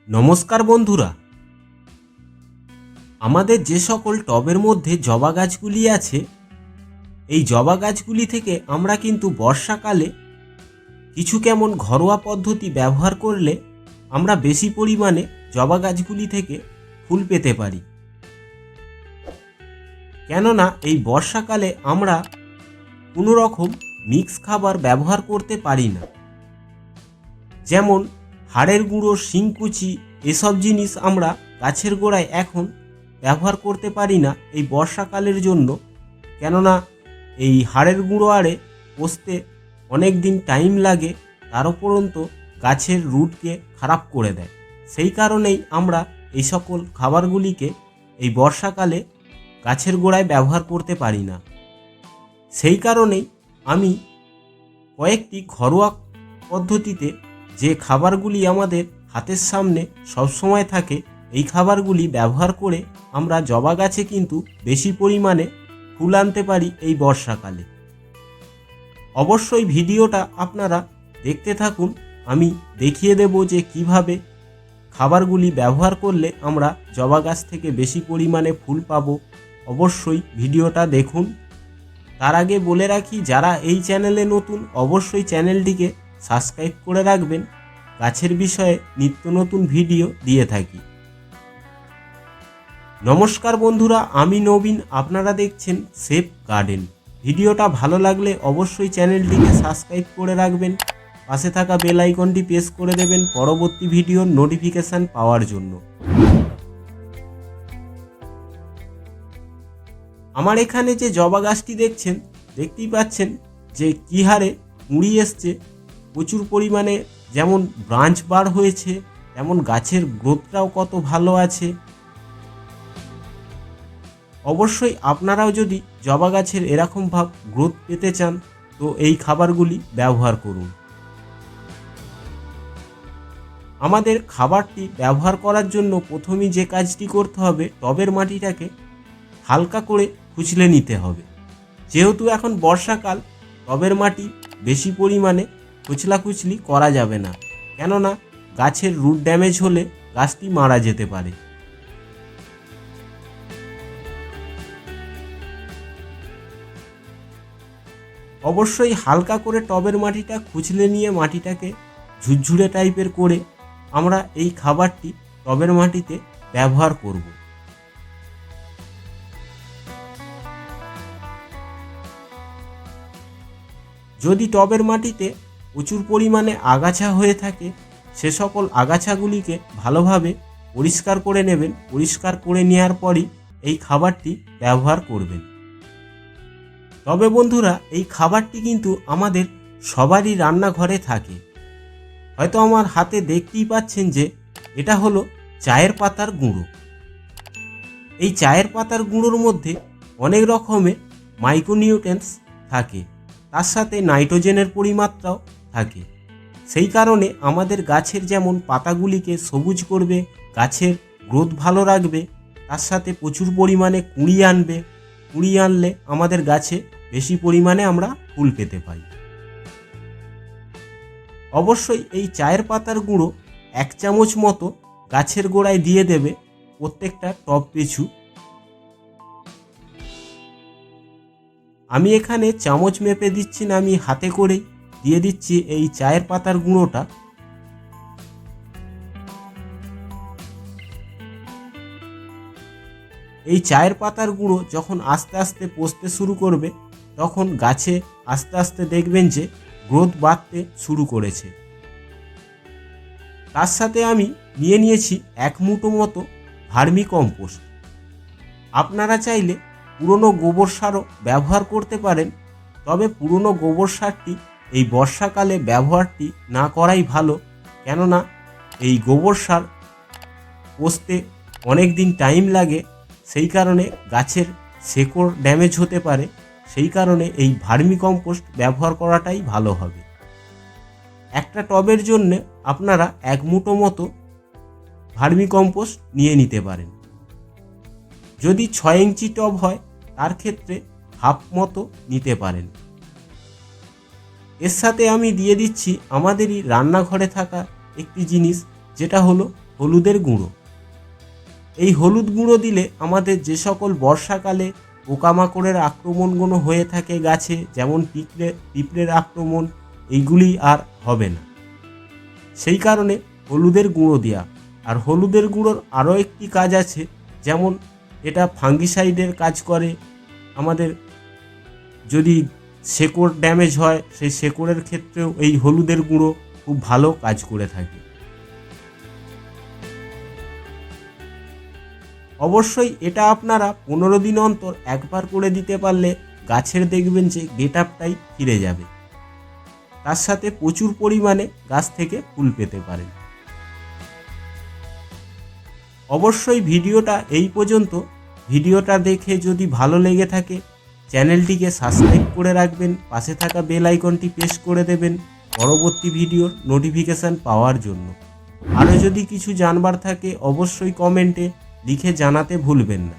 নমস্কার বন্ধুরা, আমাদের যে সকল টবের মধ্যে জবা গাছগুলি আছে, এই জবা গাছগুলি থেকে আমরা কিন্তু বর্ষাকালে কিছু কেমন ঘরোয়া পদ্ধতি ব্যবহার করলে আমরা বেশি পরিমাণে জবা গাছগুলি থেকে ফুল পেতে পারি। কেননা এই বর্ষাকালে আমরা কোনো রকম মিক্স খাবার ব্যবহার করতে পারি না, যেমন হাড়ের গুঁড়ো, শিংকুচি, এসব জিনিস আমরা গাছের গোড়ায় এখন ব্যবহার করতে পারি না এই বর্ষাকালের জন্য। কেননা এই হাড়ের গুঁড়ো আরে পচতে অনেক দিন টাইম লাগে, তার উপরন্ত গাছের রুটকে খারাপ করে দেয়। সেই কারণেই আমরা এই সকল খাবারগুলিকে এই বর্ষাকালে গাছের গোড়ায় ব্যবহার করতে পারি না। সেই কারণেই আমি কয়েকটি ঘরোয়া পদ্ধতিতে যে খাবারগুলি আমাদের হাতের সামনে সবসময় থাকে, এই খাবারগুলি ব্যবহার করে আমরা জবা গাছে কিন্তু বেশি পরিমাণে ফুল আনতে পারি এই বর্ষাকালে। অবশ্যই ভিডিওটা আপনারা দেখতে থাকুন, আমি দেখিয়ে দেব যে কিভাবে খাবারগুলি ব্যবহার করলে আমরা জবা গাছ থেকে বেশি পরিমাণে ফুল পাবো। অবশ্যই ভিডিওটা দেখুন। তার আগে বলে রাখি, যারা এই চ্যানেলে নতুন অবশ্যই চ্যানেলটিকে সাবস্ক্রাইব করে রাখবেন। গাছের বিষয়ে নিত্য নতুন ভিডিও দিয়ে থাকি। নমস্কার বন্ধুরা, আমি নবীন, আপনারা দেখছেন সেফ গার্ডেন। ভিডিওটা ভালো লাগলে অবশ্যই চ্যানেলটিকে সাবস্ক্রাইব করে রাখবেন, পাশে থাকা বেল আইকনটি প্রেস করে দেবেন পরবর্তী ভিডিওর নোটিফিকেশান পাওয়ার জন্য। আমার এখানে যে জবা গাছটি দেখছেন, দেখতেই পাচ্ছেন যে কী হারে কুঁড়ি এসছে, প্রচুর পরিমাণে যেমন ব্রাঞ্চ বার হয়েছে, তেমন গাছের গ্রোথটাও কত ভালো আছে। অবশ্যই আপনারাও যদি জবা গাছের এরকম ভাব গ্রোথ পেতে চান, তো এই খাবারগুলি ব্যবহার করুন। আমাদের খাবারটি ব্যবহার করার জন্য প্রথমেই যে কাজটি করতে হবে, টবের মাটিটাকে হালকা করে খুঁচলে নিতে হবে। যেহেতু এখন বর্ষাকাল, টবের মাটি বেশি পরিমাণে খুচলাখুচলি করা যাবে না, কেননা গাছের রুট ড্যামেজ হলে গাছটি মারা যেতে পারে। অবশ্যই হালকা করে টবের মাটিটা খুঁচলে নিয়ে মাটিটাকে ঝুরঝুরে টাইপের করে আমরা এই খাবারটি টবের মাটিতে ব্যবহার করব। যদি টবের মাটিতে প্রচুর পরিমাণে আগাছা হয়ে থাকে, সে সকল আগাছাগুলিকে ভালোভাবে পরিষ্কার করে নেবেন। পরিষ্কার করে নেওয়ার পরই এই খাবারটি ব্যবহার করবেন। তবে বন্ধুরা, এই খাবারটি কিন্তু আমাদের সবারই রান্নাঘরে থাকে। হয়তো আমার হাতে দেখতেই পাচ্ছেন যে এটা হলো চায়ের পাতার গুঁড়ো। এই চায়ের পাতার গুঁড়োর মধ্যে অনেক রকমের মাইক্রোনিউট্রিয়েন্টস থাকে, তার সাথে নাইট্রোজেনের পরিমাত্রাও থাকে। সেই কারণে আমাদের গাছের যেমন পাতাগুলিকে সবুজ করবে, গাছের গ্রোথ ভালো রাখবে, তার সাথে প্রচুর পরিমাণে কুঁড়ি আনবে। কুঁড়ি আনলে আমাদের গাছে বেশি পরিমাণে আমরা ফুল পেতে পাই। অবশ্যই এই চায়ের পাতার গুঁড়ো 1 চামচ মতো গাছের গোড়ায় দিয়ে দেবে প্রত্যেকটা টব পিছু। আমি এখানে চামচ মেপে দিচ্ছি না, আমি হাতে করেই দিয়ে দিচ্ছি এই চায়ের পাতার গুঁড়োটা। এই চায়ের পাতার গুঁড়ো যখন আস্তে আস্তে পচতে শুরু করবে, তখন গাছে আস্তে আস্তে দেখবেন যে গ্রোথ বাড়তে শুরু করেছে। তার সাথে আমি নিয়েছি 1 মুঠো মতো ভার্মি কম্পোস্ট। আপনারা চাইলে পুরনো গোবর সারও ব্যবহার করতে পারেন, তবে পুরনো গোবর সারটি এই বর্ষাকালে ব্যবহারটি না করাই ভালো। কেননা এই গোবর সার পচতে অনেক দিন টাইম লাগে, সেই কারণে গাছের শেকড় ড্যামেজ হতে পারে। সেই কারণে এই ভার্মি কম্পোস্ট ব্যবহার করাটাই ভালো হবে। একটা টবের জন্য আপনারা 1 মুঠো মতো ভার্মি কম্পোস্ট নিয়ে নিতে পারেন। যদি 6 ইঞ্চি টব হয়, তার ক্ষেত্রে হাফ মতো নিতে পারেন। এর সাথে আমি দিয়ে দিচ্ছি আমাদেরই রান্নাঘরে থাকা একটি জিনিস, যেটা হলো হলুদের গুঁড়ো। এই হলুদ গুঁড়ো দিলে আমাদের যে সকল বর্ষাকালে পোকামাকড়ের আক্রমণগুলো হয়ে থাকে গাছে, যেমন পিঁপড়ের আক্রমণ, এইগুলি আর হবে না। সেই কারণে হলুদের গুঁড়ো দেওয়া। আর হলুদের গুঁড়োর আরও একটি কাজ আছে, যেমন এটা ফাঙ্গিসাইডের কাজ করে। আমাদের যদি শেকড় ড্যামেজ হয়, সেই শেকড়ের ক্ষেত্রেও এই হলুদের গুঁড়ো খুব ভালো কাজ করে থাকে। অবশ্যই এটা আপনারা 15 দিন অন্তর একবার করে দিতে পারলে গাছের দেখবেন যে গেট আপটাই ফিরে যাবে। তার সাথে প্রচুর পরিমাণে গাছ থেকে ফুল পেতে পারেন। অবশ্যই ভিডিওটা এই পর্যন্ত। ভিডিওটা দেখে যদি ভালো লেগে থাকে চ্যানেলটিকে সাবস্ক্রাইব করে রাখবেন, পাশে থাকা বেল আইকনটি প্রেস করে দেবেন পরবর্তী ভিডিওর নোটিফিকেশান পাওয়ার জন্য। আরও যদি কিছু জানবার থাকে অবশ্যই কমেন্টে লিখে জানাতে ভুলবেন না।